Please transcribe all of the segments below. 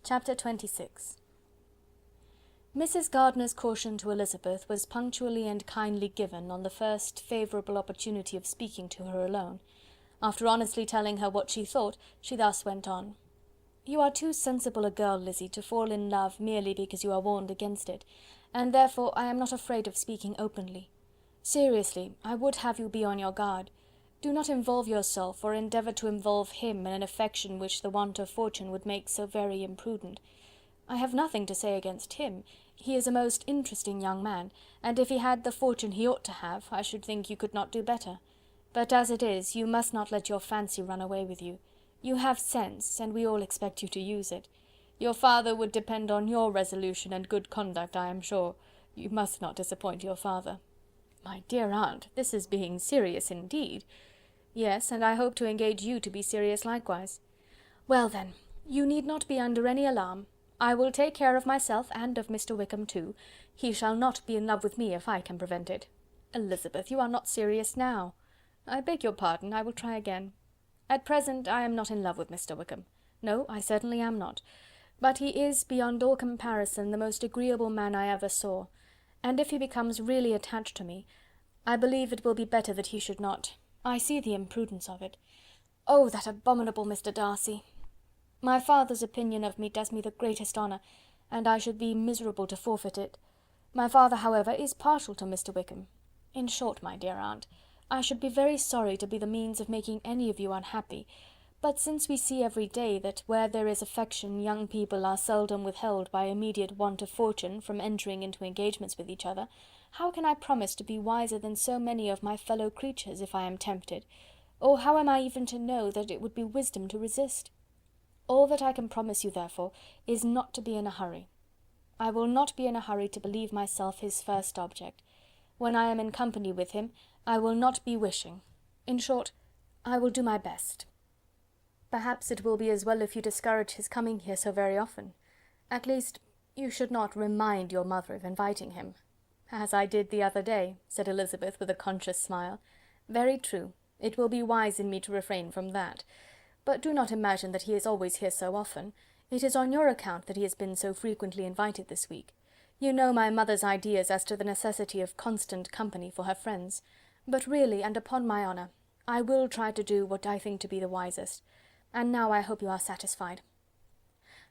Chapter 26. Mrs. Gardiner's caution to Elizabeth was punctually and kindly given on the first favourable opportunity of speaking to her alone. After honestly telling her what she thought, she thus went on: "You are too sensible a girl, Lizzy, to fall in love merely because you are warned against it, and therefore I am not afraid of speaking openly. Seriously, I would have you be on your guard. Do not involve yourself, or endeavour to involve him, in an affection which the want of fortune would make so very imprudent. I have nothing to say against him. He is a most interesting young man, and if he had the fortune he ought to have, I should think you could not do better. But as it is, you must not let your fancy run away with you. You have sense, and we all expect you to use it. Your father would depend on your resolution and good conduct, I am sure. You must not disappoint your father." "My dear aunt, this is being serious indeed." "Yes, and I hope to engage you to be serious likewise." "Well then, you need not be under any alarm. I will take care of myself, and of Mr. Wickham too. He shall not be in love with me if I can prevent it." "Elizabeth, you are not serious now." "I beg your pardon, I will try again. At present I am not in love with Mr. Wickham. No, I certainly am not. But he is, beyond all comparison, the most agreeable man I ever saw, and if he becomes really attached to me, I believe it will be better that he should not. I see the imprudence of it. Oh, that abominable Mr. Darcy! My father's opinion of me does me the greatest honour, and I should be miserable to forfeit it. My father, however, is partial to Mr. Wickham. In short, my dear aunt, I should be very sorry to be the means of making any of you unhappy, but since we see every day that where there is affection young people are seldom withheld by immediate want of fortune from entering into engagements with each other, how can I promise to be wiser than so many of my fellow creatures if I am tempted, or how am I even to know that it would be wisdom to resist? All that I can promise you, therefore, is not to be in a hurry. I will not be in a hurry to believe myself his first object. When I am in company with him, I will not be wishing. In short, I will do my best. Perhaps it will be as well if you discourage his coming here so very often. At least, you should not remind your mother of inviting him." "As I did the other day," said Elizabeth with a conscious smile. "Very true. It will be wise in me to refrain from that. But do not imagine that he is always here so often. It is on your account that he has been so frequently invited this week. You know my mother's ideas as to the necessity of constant company for her friends. But really, and upon my honour, I will try to do what I think to be the wisest. And now I hope you are satisfied."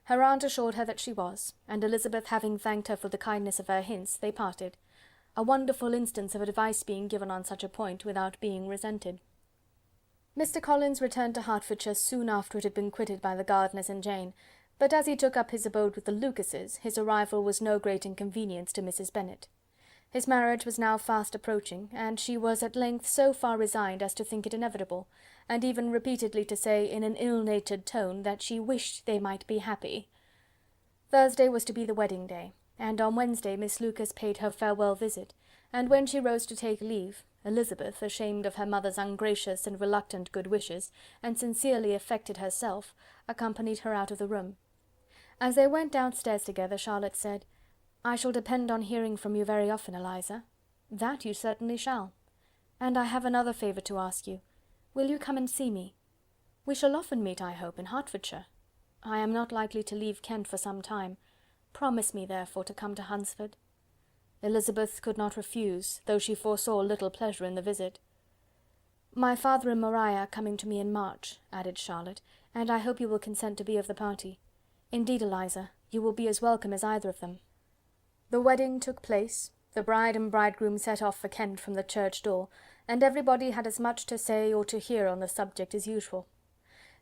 Her aunt assured her that she was, and Elizabeth having thanked her for the kindness of her hints, they parted. A wonderful instance of advice being given on such a point without being resented. Mr. Collins returned to Hertfordshire soon after it had been quitted by the Gardiners and Jane, but as he took up his abode with the Lucases, his arrival was no great inconvenience to Mrs. Bennet. His marriage was now fast approaching, and she was at length so far resigned as to think it inevitable, and even repeatedly to say in an ill-natured tone that she wished they might be happy. Thursday was to be the wedding day, and on Wednesday Miss Lucas paid her farewell visit, and when she rose to take leave, Elizabeth, ashamed of her mother's ungracious and reluctant good wishes, and sincerely affected herself, accompanied her out of the room. As they went downstairs together, Charlotte said, "I shall depend on hearing from you very often, Eliza." "That you certainly shall. And I have another favour to ask you. Will you come and see me? We shall often meet, I hope, in Hertfordshire. I am not likely to leave Kent for some time. Promise me, therefore, to come to Hunsford." Elizabeth could not refuse, though she foresaw little pleasure in the visit. "My father and Maria are coming to me in March," added Charlotte, "and I hope you will consent to be of the party. Indeed, Eliza, you will be as welcome as either of them." The wedding took place, the bride and bridegroom set off for Kent from the church door, and everybody had as much to say or to hear on the subject as usual.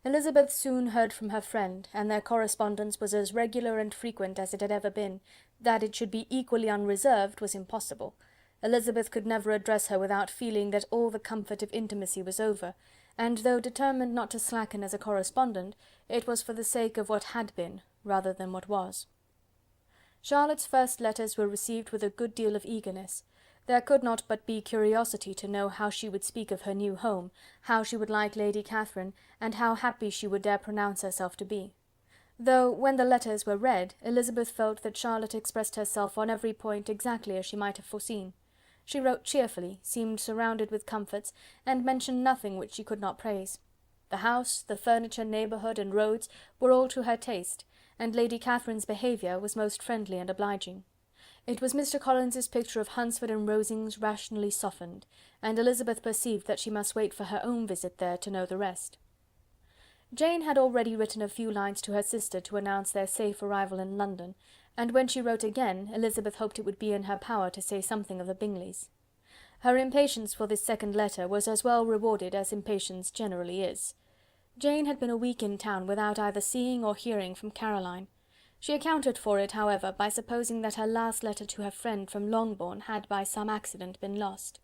Elizabeth soon heard from her friend, and their correspondence was as regular and frequent as it had ever been. That it should be equally unreserved was impossible. Elizabeth could never address her without feeling that all the comfort of intimacy was over, and though determined not to slacken as a correspondent, it was for the sake of what had been, rather than what was. Charlotte's first letters were received with a good deal of eagerness. There could not but be curiosity to know how she would speak of her new home, how she would like Lady Catherine, and how happy she would dare pronounce herself to be. Though, when the letters were read, Elizabeth felt that Charlotte expressed herself on every point exactly as she might have foreseen. She wrote cheerfully, seemed surrounded with comforts, and mentioned nothing which she could not praise. The house, the furniture, neighbourhood, and roads were all to her taste, and Lady Catherine's behaviour was most friendly and obliging. It was Mr. Collins's picture of Hunsford and Rosings rationally softened, and Elizabeth perceived that she must wait for her own visit there to know the rest. Jane had already written a few lines to her sister to announce their safe arrival in London, and when she wrote again, Elizabeth hoped it would be in her power to say something of the Bingleys. Her impatience for this second letter was as well rewarded as impatience generally is. Jane had been a week in town without either seeing or hearing from Caroline. She accounted for it, however, by supposing that her last letter to her friend from Longbourn had by some accident been lost.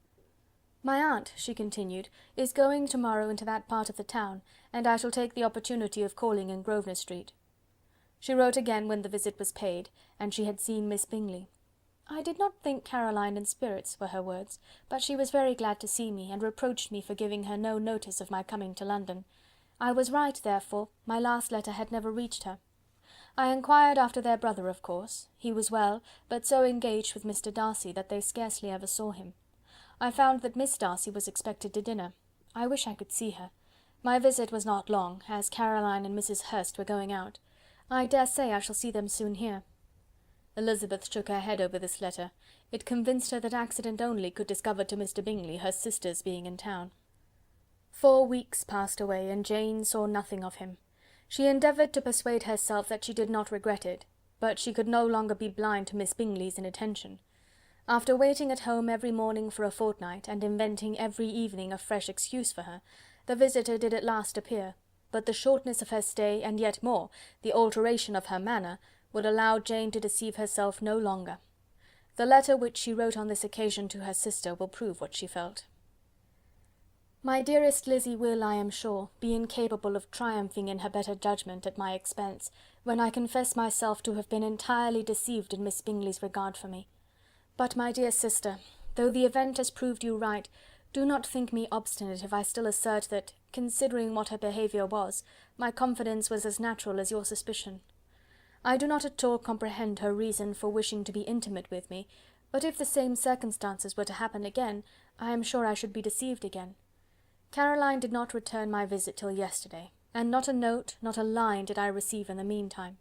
"My aunt," she continued, "is going tomorrow into that part of the town, and I shall take the opportunity of calling in Grosvenor Street." She wrote again when the visit was paid, and she had seen Miss Bingley. "I did not think Caroline in spirits," were her words, "but she was very glad to see me, and reproached me for giving her no notice of my coming to London. I was right, therefore, my last letter had never reached her. I inquired after their brother, of course. He was well, but so engaged with Mr. Darcy that they scarcely ever saw him. I found that Miss Darcy was expected to dinner. I wish I could see her. My visit was not long, as Caroline and Mrs. Hurst were going out. I dare say I shall see them soon here." Elizabeth shook her head over this letter. It convinced her that accident only could discover to Mr. Bingley her sister's being in town. 4 weeks passed away, and Jane saw nothing of him. She endeavoured to persuade herself that she did not regret it, but she could no longer be blind to Miss Bingley's inattention. After waiting at home every morning for a fortnight, and inventing every evening a fresh excuse for her, the visitor did at last appear, but the shortness of her stay, and yet more, the alteration of her manner, would allow Jane to deceive herself no longer. The letter which she wrote on this occasion to her sister will prove what she felt. "My dearest Lizzy will, I am sure, be incapable of triumphing in her better judgment at my expense, when I confess myself to have been entirely deceived in Miss Bingley's regard for me. But, my dear sister, though the event has proved you right, do not think me obstinate if I still assert that, considering what her behaviour was, my confidence was as natural as your suspicion. I do not at all comprehend her reason for wishing to be intimate with me, but if the same circumstances were to happen again, I am sure I should be deceived again. Caroline did not return my visit till yesterday, and not a note, not a line did I receive in the meantime.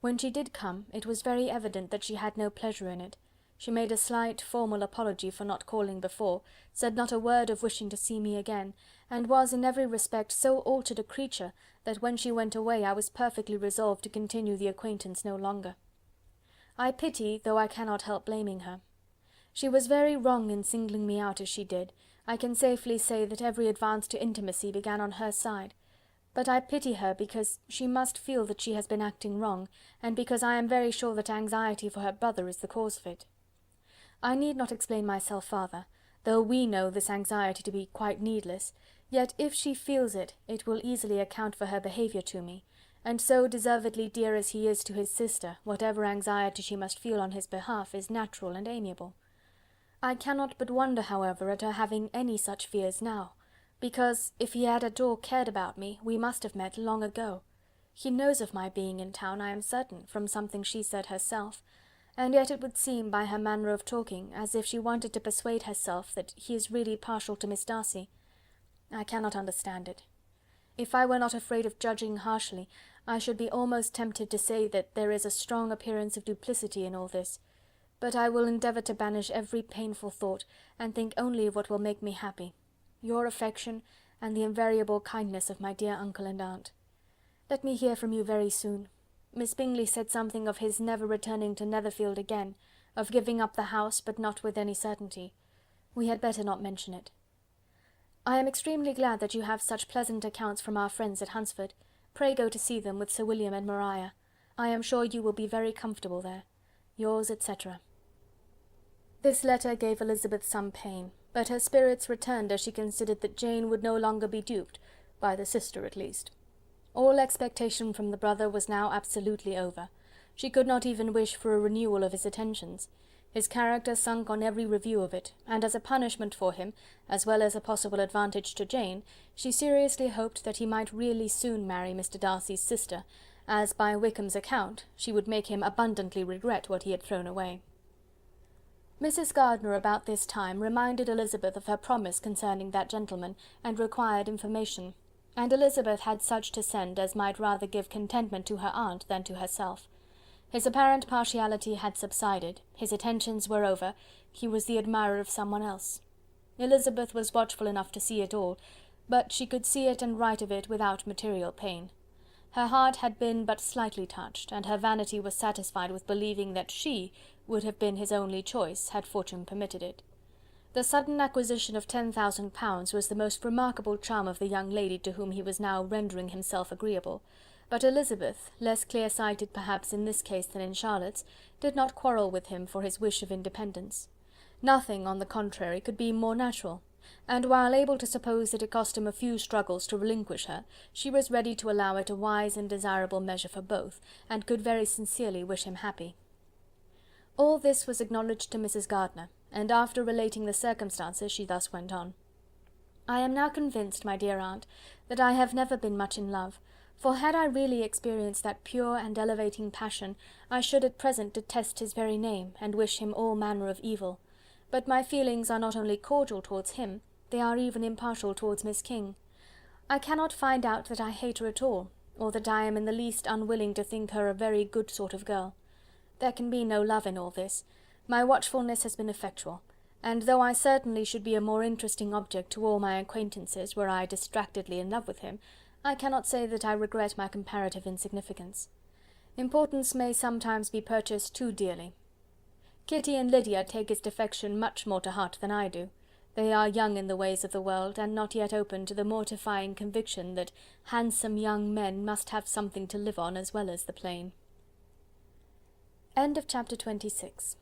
When she did come, it was very evident that she had no pleasure in it. She made a slight, formal apology for not calling before, said not a word of wishing to see me again, and was in every respect so altered a creature, that when she went away I was perfectly resolved to continue the acquaintance no longer. I pity, though I cannot help blaming her. She was very wrong in singling me out as she did. I can safely say that every advance to intimacy began on her side. But I pity her because she must feel that she has been acting wrong, and because I am very sure that anxiety for her brother is the cause of it. I need not explain myself farther, though we know this anxiety to be quite needless, yet if she feels it, it will easily account for her behaviour to me, and so deservedly dear as he is to his sister, whatever anxiety she must feel on his behalf is natural and amiable. I cannot but wonder, however, at her having any such fears now, because, if he had at all cared about me, we must have met long ago. He knows of my being in town, I am certain, from something she said herself, and yet it would seem, by her manner of talking, as if she wanted to persuade herself that he is really partial to Miss Darcy. I cannot understand it. If I were not afraid of judging harshly, I should be almost tempted to say that there is a strong appearance of duplicity in all this. But I will endeavour to banish every painful thought, and think only of what will make me happy, your affection, and the invariable kindness of my dear uncle and aunt. Let me hear from you very soon. Miss Bingley said something of his never returning to Netherfield again, of giving up the house, but not with any certainty. We had better not mention it. I am extremely glad that you have such pleasant accounts from our friends at Hunsford. Pray go to see them with Sir William and Maria. I am sure you will be very comfortable there. Yours, etc. This letter gave Elizabeth some pain, but her spirits returned as she considered that Jane would no longer be duped, by the sister at least. All expectation from the brother was now absolutely over. She could not even wish for a renewal of his attentions. His character sunk on every review of it, and as a punishment for him, as well as a possible advantage to Jane, she seriously hoped that he might really soon marry Mr. Darcy's sister, as, by Wickham's account, she would make him abundantly regret what he had thrown away. Mrs. Gardiner about this time reminded Elizabeth of her promise concerning that gentleman, and required information. and Elizabeth had such to send as might rather give contentment to her aunt than to herself. His apparent partiality had subsided, his attentions were over, he was the admirer of someone else. Elizabeth was watchful enough to see it all, but she could see it and write of it without material pain. Her heart had been but slightly touched, and her vanity was satisfied with believing that she would have been his only choice, had fortune permitted it. The sudden acquisition of £10,000 was the most remarkable charm of the young lady to whom he was now rendering himself agreeable, but Elizabeth, less clear-sighted perhaps in this case than in Charlotte's, did not quarrel with him for his wish of independence. Nothing, on the contrary, could be more natural, and while able to suppose that it cost him a few struggles to relinquish her, she was ready to allow it a wise and desirable measure for both, and could very sincerely wish him happy. All this was acknowledged to Mrs. Gardiner, and after relating the circumstances, she thus went on. "I am now convinced, my dear aunt, that I have never been much in love, for had I really experienced that pure and elevating passion, I should at present detest his very name, and wish him all manner of evil. But my feelings are not only cordial towards him, they are even impartial towards Miss King. I cannot find out that I hate her at all, or that I am in the least unwilling to think her a very good sort of girl. There can be no love in all this. My watchfulness has been effectual, and though I certainly should be a more interesting object to all my acquaintances were I distractedly in love with him, I cannot say that I regret my comparative insignificance. Importance may sometimes be purchased too dearly. Kitty and Lydia take his defection much more to heart than I do. They are young in the ways of the world, and not yet open to the mortifying conviction that handsome young men must have something to live on as well as the plain." End of chapter 26.